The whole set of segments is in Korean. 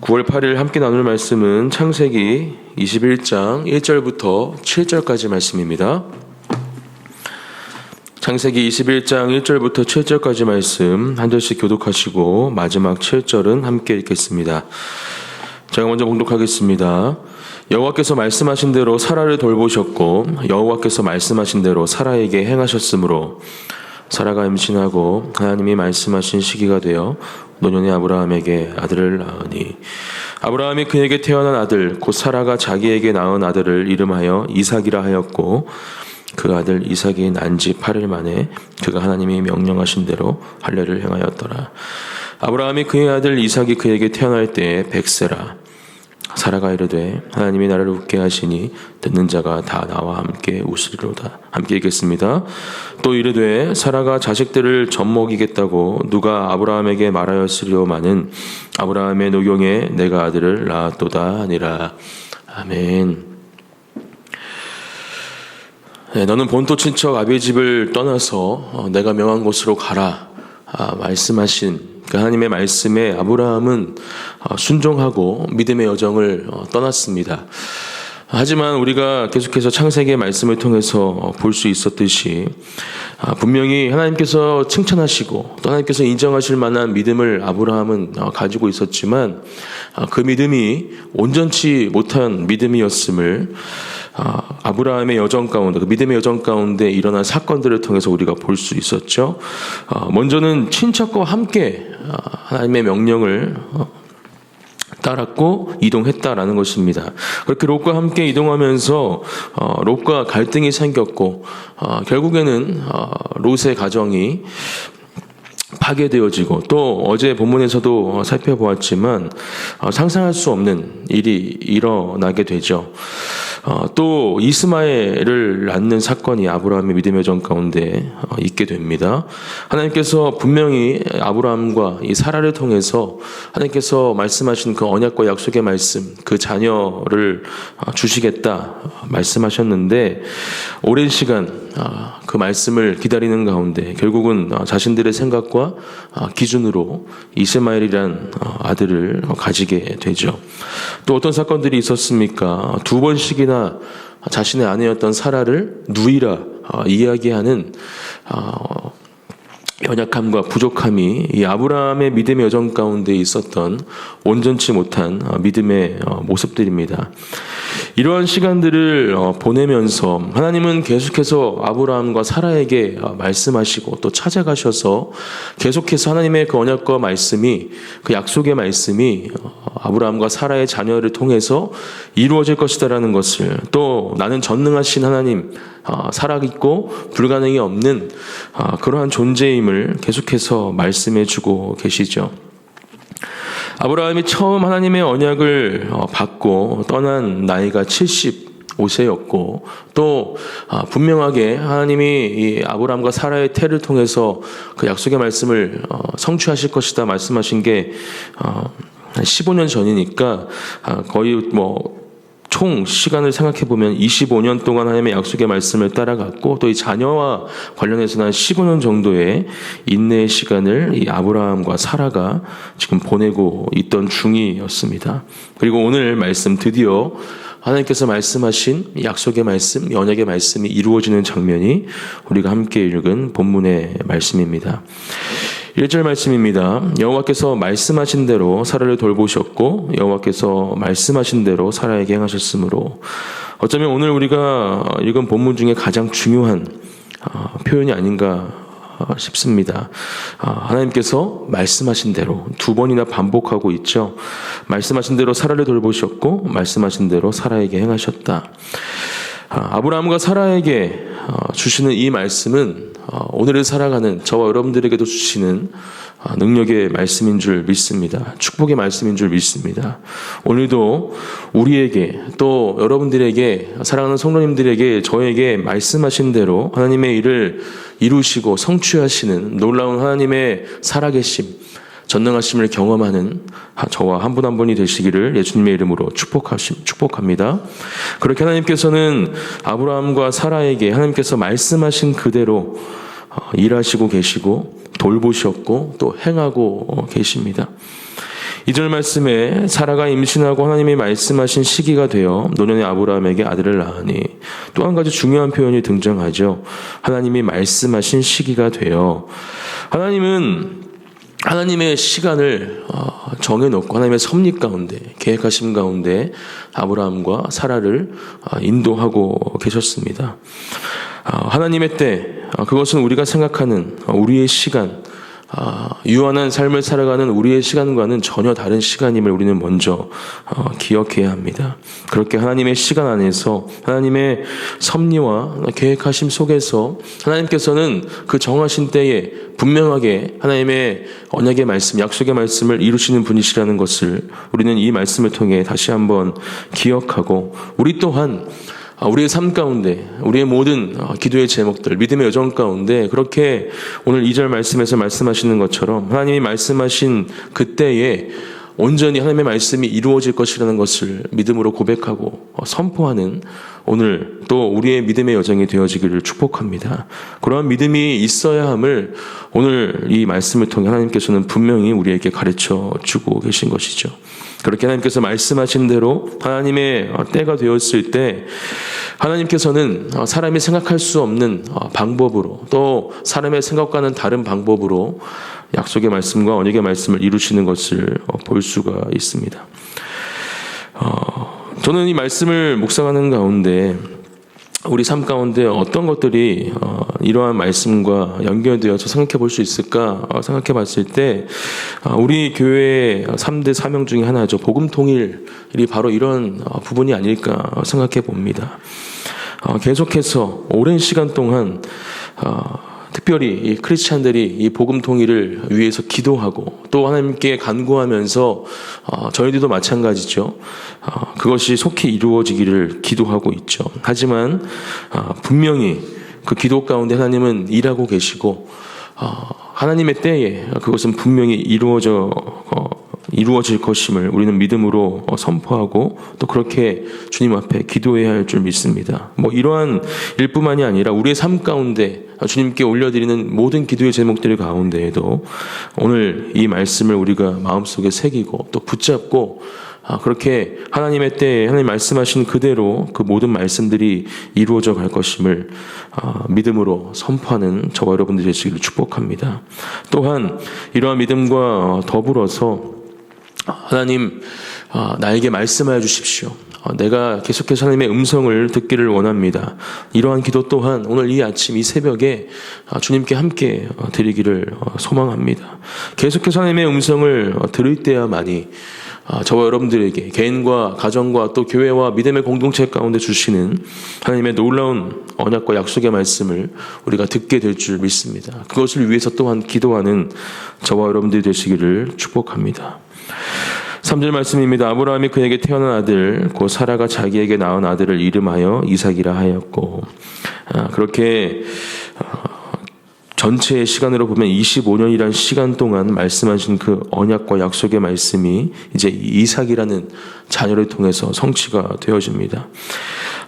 9월 8일 함께 나눌 말씀은 창세기 21장 1절부터 7절까지 말씀입니다. 창세기 21장 1절부터 7절까지 말씀 한 절씩 교독하시고 마지막 7절은 함께 읽겠습니다. 제가 먼저 봉독하겠습니다. 여호와께서 말씀하신 대로 사라를 돌보셨고 여호와께서 말씀하신 대로 사라에게 행하셨으므로 사라가 임신하고 하나님이 말씀하신 시기가 되어 노년의 아브라함에게 아들을 낳으니 아브라함이 그에게 태어난 아들 곧 사라가 자기에게 낳은 아들을 이름하여 이삭이라 하였고 그 아들 이삭이 난 지 8일 만에 그가 하나님이 명령하신 대로 할례를 행하였더라. 아브라함이 그의 아들 이삭이 그에게 태어날 때에 100세라. 사라가 이르되 하나님이 나를 웃게 하시니 듣는 자가 다 나와 함께 웃으리로다. 함께 읽겠습니다. 또 이르되 사라가 자식들을 젖먹이겠다고 누가 아브라함에게 말하였으리오마는 아브라함의 노경에 내가 아들을 낳았도다 하니라. 아멘. 너는 본토 친척 아비의 집을 떠나서 내가 명한 곳으로 가라 말씀하신 그 하나님의 말씀에 아브라함은 순종하고 믿음의 여정을 떠났습니다. 하지만 우리가 계속해서 창세기의 말씀을 통해서 볼 수 있었듯이 분명히 하나님께서 칭찬하시고 또 하나님께서 인정하실 만한 믿음을 아브라함은 가지고 있었지만 그 믿음이 온전치 못한 믿음이었음을 아브라함의 여정 가운데, 그 믿음의 여정 가운데 일어난 사건들을 통해서 우리가 볼 수 있었죠. 먼저는 친척과 함께 하나님의 명령을 따랐고 이동했다라는 것입니다. 그렇게 롯과 함께 이동하면서 롯과 갈등이 생겼고 결국에는 롯의 가정이 파괴되어지고 또 어제 본문에서도 살펴보았지만 상상할 수 없는 일이 일어나게 되죠. 또 이스마엘을 낳는 사건이 아브라함의 믿음의 여정 가운데 있게 됩니다. 하나님께서 분명히 아브라함과 이 사라를 통해서 하나님께서 말씀하신 그 언약과 약속의 말씀, 그 자녀를 주시겠다 말씀하셨는데 오랜 시간 그 말씀을 기다리는 가운데 결국은 자신들의 생각과 기준으로 이스마엘이란 아들을 가지게 되죠. 또 어떤 사건들이 있었습니까? 2번씩이나 자신의 아내였던 사라를 누이라 이야기하는 연약함과 부족함이 이 아브라함의 믿음의 여정 가운데 있었던 온전치 못한 믿음의 모습들입니다. 이러한 시간들을 보내면서 하나님은 계속해서 아브라함과 사라에게 말씀하시고 또 찾아가셔서 계속해서 하나님의 그 언약과 말씀이 그 약속의 말씀이 아브라함과 사라의 자녀를 통해서 이루어질 것이다라는 것을 또 나는 전능하신 하나님 살아있고 불가능이 없는 그러한 존재임을 계속해서 말씀해주고 계시죠. 아브라함이 처음 하나님의 언약을 받고 떠난 나이가 75세였고 또 분명하게 하나님이 이 아브라함과 사라의 태를 통해서 그 약속의 말씀을 성취하실 것이다 말씀하신 게 15년 전이니까 거의 총 시간을 생각해보면 25년 동안 하나님의 약속의 말씀을 따라갔고 또 이 자녀와 관련해서는 한 15년 정도의 인내의 시간을 이 아브라함과 사라가 지금 보내고 있던 중이었습니다. 그리고 오늘 말씀 드디어 하나님께서 말씀하신 약속의 말씀, 언약의 말씀이 이루어지는 장면이 우리가 함께 읽은 본문의 말씀입니다. 1절 말씀입니다. 여호와께서 말씀하신 대로 사라를 돌보셨고 여호와께서 말씀하신 대로 사라에게 행하셨으므로 어쩌면 오늘 우리가 읽은 본문 중에 가장 중요한 표현이 아닌가 싶습니다. 하나님께서 말씀하신 대로 2번이나 반복하고 있죠. 말씀하신 대로 사라를 돌보셨고 말씀하신 대로 사라에게 행하셨다. 아브라함과 사라에게 주시는 이 말씀은 오늘을 살아가는 저와 여러분들에게도 주시는 능력의 말씀인 줄 믿습니다. 축복의 말씀인 줄 믿습니다. 오늘도 우리에게 또 여러분들에게 사랑하는 성도님들에게 저에게 말씀하신 대로 하나님의 일을 이루시고 성취하시는 놀라운 하나님의 살아계심 전능하심을 경험하는 저와 한 분 한 분이 되시기를 예수님의 이름으로 축복합니다. 그렇게 하나님께서는 아브라함과 사라에게 하나님께서 말씀하신 그대로 일하시고 계시고 돌보셨고 또 행하고 계십니다. 2절 말씀에 사라가 임신하고 하나님이 말씀하신 시기가 되어 노년의 아브라함에게 아들을 낳으니, 또 한 가지 중요한 표현이 등장하죠. 하나님이 말씀하신 시기가 되어, 하나님은 하나님의 시간을 정해놓고 하나님의 섭리 가운데, 계획하심 가운데 아브라함과 사라를 인도하고 계셨습니다. 하나님의 때, 그것은 우리가 생각하는 우리의 시간, 유한한 삶을 살아가는 우리의 시간과는 전혀 다른 시간임을 우리는 먼저 기억해야 합니다. 그렇게 하나님의 시간 안에서 하나님의 섭리와 계획하심 속에서 하나님께서는 그 정하신 때에 분명하게 하나님의 언약의 말씀, 약속의 말씀을 이루시는 분이시라는 것을 우리는 이 말씀을 통해 다시 한번 기억하고, 우리 또한 우리의 삶 가운데 우리의 모든 기도의 제목들, 믿음의 여정 가운데 그렇게 오늘 2절 말씀에서 말씀하시는 것처럼 하나님이 말씀하신 그때에 온전히 하나님의 말씀이 이루어질 것이라는 것을 믿음으로 고백하고 선포하는 오늘 또 우리의 믿음의 여정이 되어지기를 축복합니다. 그러한 믿음이 있어야 함을 오늘 이 말씀을 통해 하나님께서는 분명히 우리에게 가르쳐 주고 계신 것이죠. 그렇게 하나님께서 말씀하신 대로 하나님의 때가 되었을 때 하나님께서는 사람이 생각할 수 없는 방법으로, 또 사람의 생각과는 다른 방법으로 약속의 말씀과 언약의 말씀을 이루시는 것을 볼 수가 있습니다. 저는 이 말씀을 묵상하는 가운데 우리 삶 가운데 어떤 것들이 이러한 말씀과 연결되어서 생각해 볼 수 있을까 생각해 봤을 때 우리 교회의 3대 사명 중에 하나죠. 복음 통일이 바로 이런 부분이 아닐까 생각해 봅니다. 계속해서 오랜 시간 동안 특별히 이 크리스찬들이 이 복음 통일을 위해서 기도하고 또 하나님께 간구하면서 저희들도 마찬가지죠. 그것이 속히 이루어지기를 기도하고 있죠. 하지만 분명히 그 기도 가운데 하나님은 일하고 계시고 하나님의 때에 그것은 분명히 이루어질 것임을 우리는 믿음으로 선포하고 또 그렇게 주님 앞에 기도해야 할 줄 믿습니다. 이러한 일뿐만이 아니라 우리의 삶 가운데 주님께 올려드리는 모든 기도의 제목들 가운데에도 오늘 이 말씀을 우리가 마음속에 새기고 또 붙잡고 그렇게 하나님의 때에 하나님 말씀하신 그대로 그 모든 말씀들이 이루어져 갈 것임을 믿음으로 선포하는 저와 여러분들이 되시기를 축복합니다. 또한 이러한 믿음과 더불어서 하나님 나에게 말씀하여 주십시오. 내가 계속해서 하나님의 음성을 듣기를 원합니다. 이러한 기도 또한 오늘 이 아침 이 새벽에 주님께 함께 드리기를 소망합니다. 계속해서 하나님의 음성을 들을 때야만이 저와 여러분들에게 개인과 가정과 또 교회와 믿음의 공동체 가운데 주시는 하나님의 놀라운 언약과 약속의 말씀을 우리가 듣게 될 줄 믿습니다. 그것을 위해서 또한 기도하는 저와 여러분들이 되시기를 축복합니다. 3절 말씀입니다. 아브라함이 그에게 태어난 아들 곧 사라가 자기에게 낳은 아들을 이름하여 이삭이라 하였고, 그렇게 전체의 시간으로 보면 25년이라는 시간 동안 말씀하신 그 언약과 약속의 말씀이 이제 이삭이라는 자녀를 통해서 성취가 되어집니다.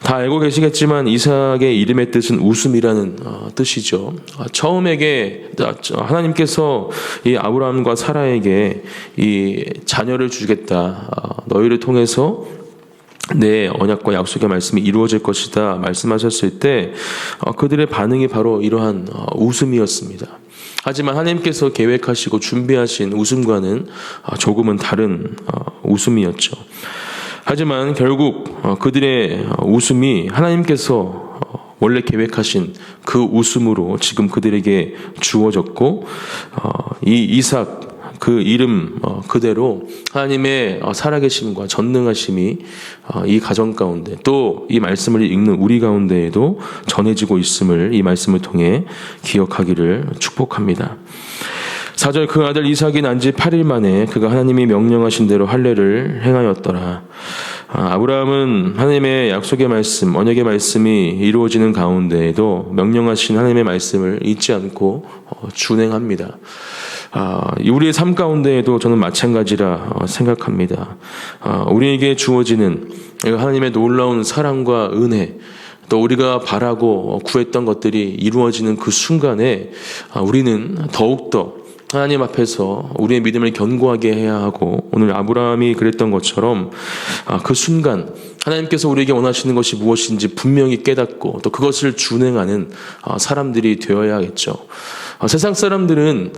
다 알고 계시겠지만 이삭의 이름의 뜻은 웃음이라는 뜻이죠. 처음에게 하나님께서 이 아브라함과 사라에게 이 자녀를 주겠다, 너희를 통해서 내 언약과 약속의 말씀이 이루어질 것이다 말씀하셨을 때 그들의 반응이 바로 이러한 웃음이었습니다. 하지만 하나님께서 계획하시고 준비하신 웃음과는 조금은 다른 웃음이었죠. 하지만 결국 그들의 웃음이 하나님께서 원래 계획하신 그 웃음으로 지금 그들에게 주어졌고, 이 이삭 그 이름 그대로 하나님의 살아계심과 전능하심이 이 가정 가운데 또 이 말씀을 읽는 우리 가운데에도 전해지고 있음을 이 말씀을 통해 기억하기를 축복합니다. 4절 그 아들 이삭이 난 지 8일 만에 그가 하나님이 명령하신 대로 할례를 행하였더라. 아브라함은 하나님의 약속의 말씀, 언약의 말씀이 이루어지는 가운데에도 명령하신 하나님의 말씀을 잊지 않고 준행합니다. 우리의 삶 가운데에도 저는 마찬가지라 생각합니다. 우리에게 주어지는 하나님의 놀라운 사랑과 은혜, 또 우리가 바라고 구했던 것들이 이루어지는 그 순간에 우리는 더욱더 하나님 앞에서 우리의 믿음을 견고하게 해야 하고, 오늘 아브라함이 그랬던 것처럼 그 순간 하나님께서 우리에게 원하시는 것이 무엇인지 분명히 깨닫고 또 그것을 준행하는 사람들이 되어야겠죠. 세상 사람들은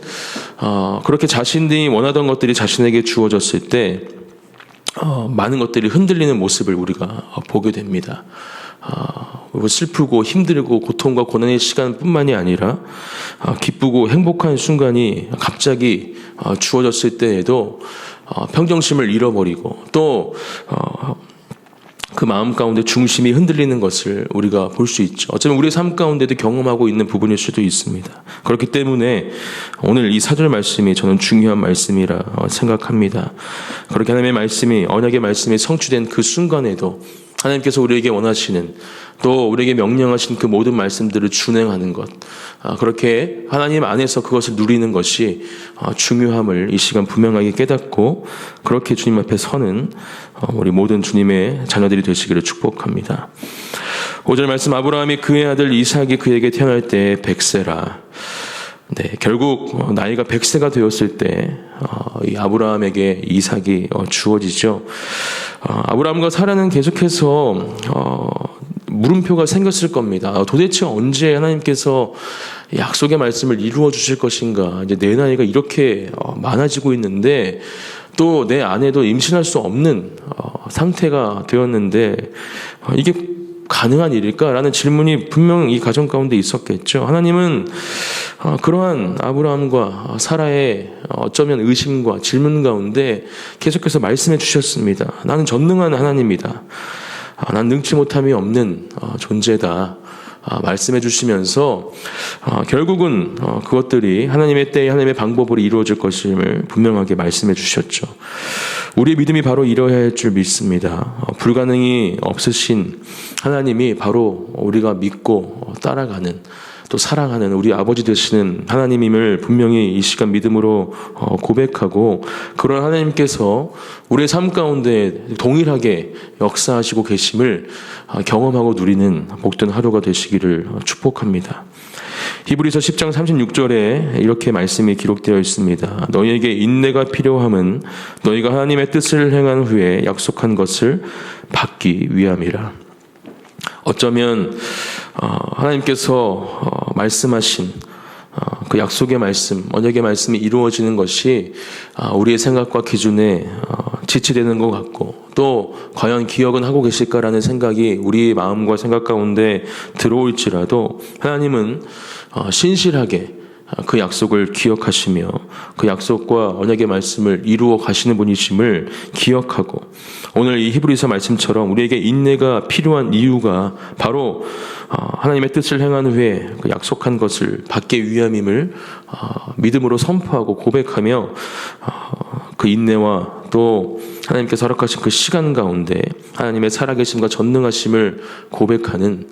그렇게 자신들이 원하던 것들이 자신에게 주어졌을 때 많은 것들이 흔들리는 모습을 우리가 보게 됩니다. 슬프고 힘들고 고통과 고난의 시간뿐만이 아니라 기쁘고 행복한 순간이 갑자기 주어졌을 때에도 평정심을 잃어버리고 또 그 마음 가운데 중심이 흔들리는 것을 우리가 볼 수 있죠. 어쩌면 우리의 삶 가운데도 경험하고 있는 부분일 수도 있습니다. 그렇기 때문에 오늘 이 4절 말씀이 저는 중요한 말씀이라 생각합니다. 그렇게 하나님의 말씀이, 언약의 말씀이 성취된 그 순간에도 하나님께서 우리에게 원하시는, 또 우리에게 명령하신 그 모든 말씀들을 준행하는 것, 그렇게 하나님 안에서 그것을 누리는 것이 중요함을 이 시간 분명하게 깨닫고 그렇게 주님 앞에 서는 우리 모든 주님의 자녀들이 되시기를 축복합니다. 5절 말씀, 아브라함이 그의 아들 이삭이 그에게 태어날 때 100세라. 네, 결국 나이가 100세가 되었을 때 이 아브라함에게 이삭이 주어지죠. 아브라함과 사라는 계속해서 물음표가 생겼을 겁니다. 도대체 언제 하나님께서 약속의 말씀을 이루어 주실 것인가? 이제 내 나이가 이렇게 많아지고 있는데 또 내 아내도 임신할 수 없는 상태가 되었는데 이게 가능한 일일까라는 질문이 분명 이 가정 가운데 있었겠죠. 하나님은 그러한 아브라함과 사라의 어쩌면 의심과 질문 가운데 계속해서 말씀해 주셨습니다. 나는 전능한 하나님이다. 난 능치 못함이 없는 존재다. 말씀해 주시면서 결국은 그것들이 하나님의 때에 하나님의 방법으로 이루어질 것임을 분명하게 말씀해 주셨죠. 우리의 믿음이 바로 이러해야 할 줄 믿습니다. 불가능이 없으신 하나님이 바로 우리가 믿고 따라가는, 또 사랑하는 우리 아버지 되시는 하나님임을 분명히 이 시간 믿음으로 고백하고, 그런 하나님께서 우리의 삶 가운데 동일하게 역사하시고 계심을 경험하고 누리는 복된 하루가 되시기를 축복합니다. 히브리서 10장 36절에 이렇게 말씀이 기록되어 있습니다. 너희에게 인내가 필요함은 너희가 하나님의 뜻을 행한 후에 약속한 것을 받기 위함이라. 어쩌면 하나님께서 말씀하신 그 약속의 말씀, 언약의 말씀이 이루어지는 것이 우리의 생각과 기준에 지체되는 것 같고, 또 과연 기억은 하고 계실까라는 생각이 우리의 마음과 생각 가운데 들어올지라도 하나님은 신실하게 그 약속을 기억하시며 그 약속과 언약의 말씀을 이루어 가시는 분이심을 기억하고, 오늘 이 히브리서 말씀처럼 우리에게 인내가 필요한 이유가 바로 하나님의 뜻을 행한 후에 그 약속한 것을 받기 위함임을 믿음으로 선포하고 고백하며 그 인내와 또 하나님께서 허락하신 그 시간 가운데 하나님의 살아계심과 전능하심을 고백하는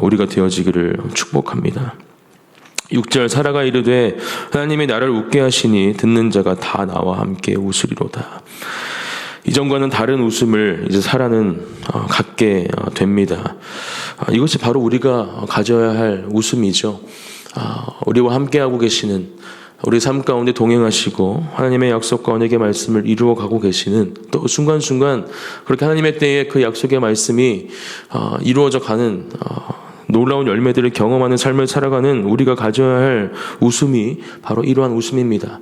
우리가 되어지기를 축복합니다. 6절, 사라가 이르되 하나님이 나를 웃게 하시니 듣는 자가 다 나와 함께 웃으리로다. 이전과는 다른 웃음을 이제 사라는 갖게 됩니다. 이것이 바로 우리가 가져야 할 웃음이죠. 우리와 함께하고 계시는, 우리 삶 가운데 동행하시고 하나님의 약속과 언약의 말씀을 이루어 가고 계시는, 또 순간순간 그렇게 하나님의 때에 그 약속의 말씀이 이루어져 가는 놀라운 열매들을 경험하는 삶을 살아가는 우리가 가져야 할 웃음이 바로 이러한 웃음입니다.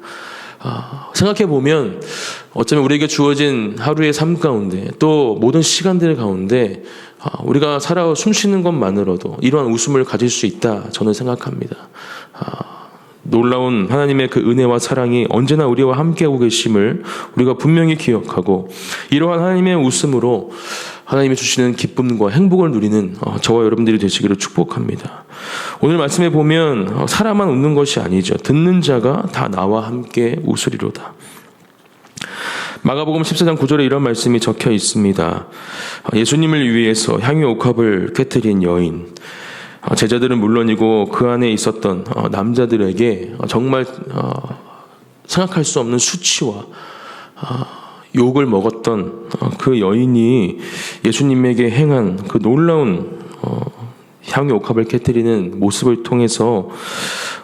생각해보면 어쩌면 우리에게 주어진 하루의 삶 가운데 또 모든 시간들 가운데 우리가 살아 숨쉬는 것만으로도 이러한 웃음을 가질 수 있다, 저는 생각합니다. 놀라운 하나님의 그 은혜와 사랑이 언제나 우리와 함께하고 계심을 우리가 분명히 기억하고, 이러한 하나님의 웃음으로 하나님이 주시는 기쁨과 행복을 누리는 저와 여러분들이 되시기를 축복합니다. 오늘 말씀에 보면 사람만 웃는 것이 아니죠. 듣는 자가 다 나와 함께 웃으리로다. 마가복음 14장 9절에 이런 말씀이 적혀 있습니다. 예수님을 위해서 향유 옥합을 깨뜨린 여인, 제자들은 물론이고 그 안에 있었던 남자들에게 정말 생각할 수 없는 수치와 욕을 먹었던 그 여인이 예수님에게 행한 그 놀라운 향유 옥합을 깨뜨리는 모습을 통해서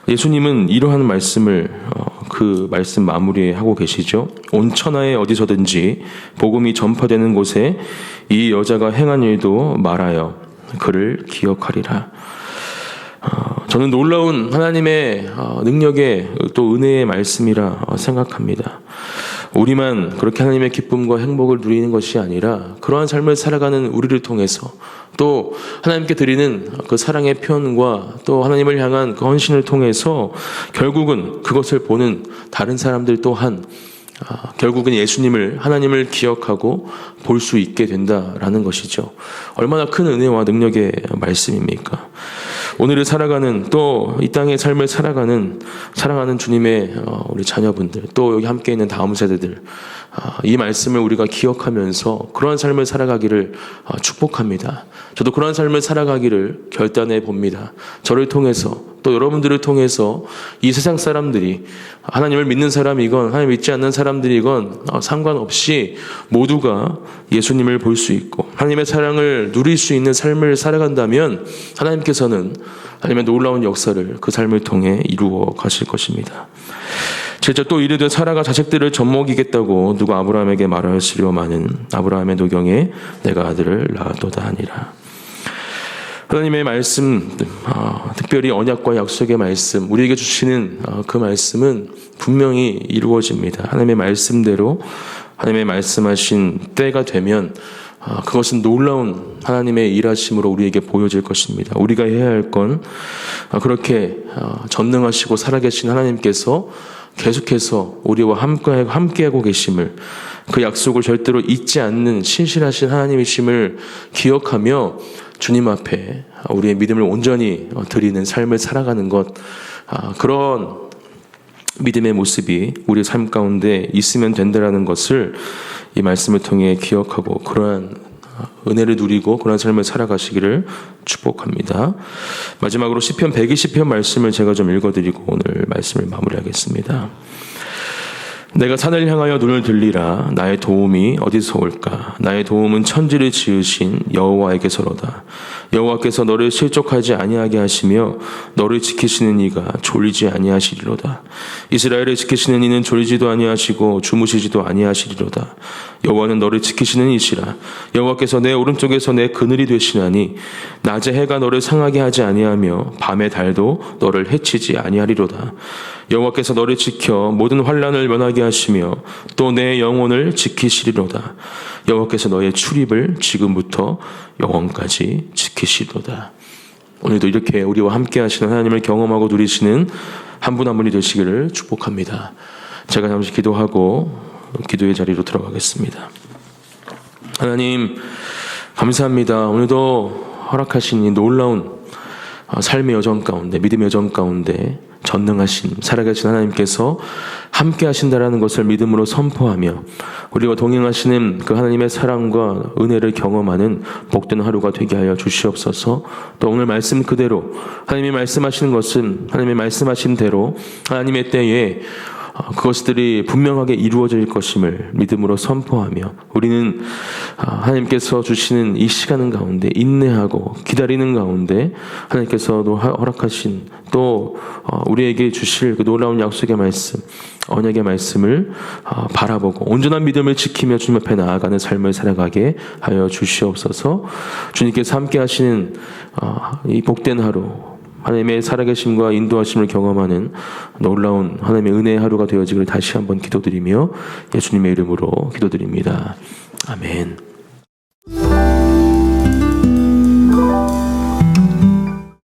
예수님은 이러한 말씀을 그 말씀 마무리에 하고 계시죠. 온 천하에 어디서든지 복음이 전파되는 곳에 이 여자가 행한 일도 말하여 그를 기억하리라. 저는 놀라운 하나님의 능력의 또 은혜의 말씀이라 생각합니다. 우리만 그렇게 하나님의 기쁨과 행복을 누리는 것이 아니라 그러한 삶을 살아가는 우리를 통해서 또 하나님께 드리는 그 사랑의 표현과 또 하나님을 향한 그 헌신을 통해서 결국은 그것을 보는 다른 사람들 또한 결국은 예수님을, 하나님을 기억하고 볼 수 있게 된다라는 것이죠. 얼마나 큰 은혜와 능력의 말씀입니까? 오늘을 살아가는, 또 이 땅의 삶을 살아가는 사랑하는 주님의 우리 자녀분들, 또 여기 함께 있는 다음 세대들, 이 말씀을 우리가 기억하면서 그러한 삶을 살아가기를 축복합니다. 저도 그러한 삶을 살아가기를 결단해 봅니다. 저를 통해서, 또 여러분들을 통해서 이 세상 사람들이 하나님을 믿는 사람이건 하나님 믿지 않는 사람들이건 상관없이 모두가 예수님을 볼 수 있고 하나님의 사랑을 누릴 수 있는 삶을 살아간다면 하나님께서는 하나님의 놀라운 역사를 그 삶을 통해 이루어 가실 것입니다. 실제 또 이르되 사라가 자식들을 젖먹이겠다고 누가 아브라함에게 말하였으려마는 아브라함의 노경에 내가 아들을 낳았도다 하니라. 하나님의 말씀, 특별히 언약과 약속의 말씀, 우리에게 주시는 그 말씀은 분명히 이루어집니다. 하나님의 말씀대로 하나님의 말씀하신 때가 되면 그것은 놀라운 하나님의 일하심으로 우리에게 보여질 것입니다. 우리가 해야 할 건 그렇게 전능하시고 살아계신 하나님께서 계속해서 우리와 함께하고 계심을, 그 약속을 절대로 잊지 않는 신실하신 하나님이심을 기억하며 주님 앞에 우리의 믿음을 온전히 드리는 삶을 살아가는 것, 그런 믿음의 모습이 우리의 삶 가운데 있으면 된다라는 것을 이 말씀을 통해 기억하고 그러한 은혜를 누리고 그런 삶을 살아가시기를 축복합니다. 마지막으로 시편 120편 말씀을 제가 좀 읽어드리고 오늘 말씀을 마무리하겠습니다. 내가 산을 향하여 눈을 들리라. 나의 도움이 어디서 올까? 나의 도움은 천지를 지으신 여호와에게서로다. 여호와께서 너를 실족하지 아니하게 하시며 너를 지키시는 이가 졸리지 아니하시리로다. 이스라엘을 지키시는 이는 졸리지도 아니하시고 주무시지도 아니하시리로다. 여호와는 너를 지키시는 이시라. 여호와께서 내 오른쪽에서 내 그늘이 되시나니 낮에 해가 너를 상하게 하지 아니하며 밤의 달도 너를 해치지 아니하리로다. 여호와께서 너를 지켜 모든 환난을 면하게 하시며 또 내 영혼을 지키시리로다. 여호와께서 너의 출입을 지금부터 영원까지 지키시리로다. 오늘도 이렇게 우리와 함께 하시는 하나님을 경험하고 누리시는 한 분 한 분이 되시기를 축복합니다. 제가 잠시 기도하고 기도의 자리로 들어가겠습니다. 하나님 감사합니다. 오늘도 허락하신 이 놀라운 삶의 여정 가운데, 믿음의 여정 가운데 전능하신 살아계신 하나님께서 함께 하신다라는 것을 믿음으로 선포하며 우리와 동행하시는 그 하나님의 사랑과 은혜를 경험하는 복된 하루가 되게 하여 주시옵소서. 또 오늘 말씀 그대로 하나님이 말씀하시는 것은 하나님이 말씀하신 대로 하나님의 때에 그것들이 분명하게 이루어질 것임을 믿음으로 선포하며 우리는 하나님께서 주시는 이 시간 가운데 인내하고 기다리는 가운데 하나님께서도 허락하신 또 우리에게 주실 그 놀라운 약속의 말씀, 언약의 말씀을 바라보고 온전한 믿음을 지키며 주님 앞에 나아가는 삶을 살아가게 하여 주시옵소서. 주님께서 함께 하시는 이 복된 하루, 하나님의 살아계심과 인도하심을 경험하는 놀라운 하나님의 은혜의 하루가 되어지기를 다시 한번 기도드리며 예수님의 이름으로 기도드립니다. 아멘.